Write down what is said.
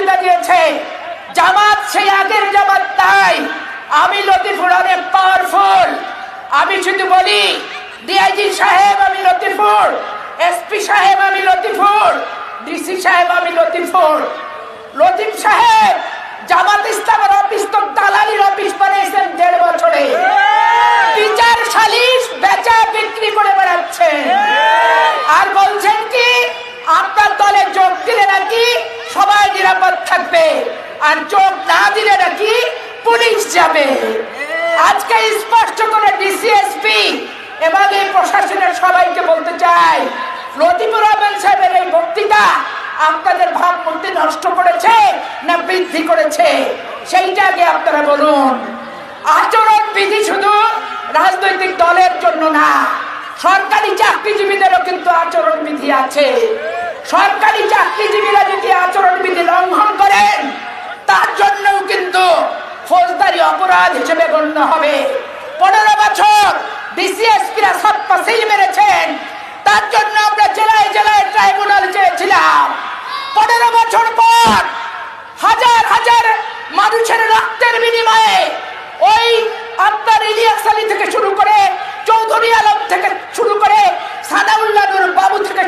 বক্তৃতা দিয়েছে, জামাত সেই আগের জামাত নাই, আমি লতিফুর অনেক পাওয়ারফুল। আমি শুধু বলি, ডিআইজি সাহেব আমি লতিফুর, এসপি সাহেব আমি লতিফুর, ডিসি সাহেব আমি লতিফুর। লতিফ সাহেব জামাত ইসলামের অফিস তো দালালির অফিস বানিয়েছেন 1.5 বছরে। বিচার সালিশ বেচা বিক্রি করে বেড়াচ্ছেন, আর বলছেন কি আপনার দলে যোগ দিলে নাকি সবাই নিরাপদ থাকবে, আর যোগ না দিলে নাকি পুলিশ যাবে। আজকে স্পষ্ট করে ডিসিএসপি এবং এই প্রশাসনের সবাইকে বলতে চাই, লতিফুর রহমান সাহেবের এই বক্তৃতা আপনাদের ভাবমূর্তি নষ্ট করেছে না বৃদ্ধি করেছে, সেইটা আগে আপনারা বলুন। আচরণ বিধি শুধু রাজনৈতিক দলের জন্য না, সরকারি চাকরিজীবীদেরও কিন্তু আচরণ বিধি আছে। সরকারি চাকরিজীবীরা যদি আচরণ বিধি লঙ্ঘন করেন, তার জন্যও কিন্তু ফৌজদারি অপরাধ হিসেবে গণ্য হবে। 15 বছর ডিসিএসপিরা সপ্পা সিল মেরেছেন, তার জন্য আমরা জেলায় জেলায় ট্রাইব্যুনাল চেয়েছিলাম। 15 বছর পর হাজার হাজার মানুষের রক্তের বিনিময়ে ওই আপনার ইলিয়াস আলী থেকে শুরু করে, চৌধুরী আলম থেকে শুরু করে, সানাউল্লাহ নূর বাবু থেকে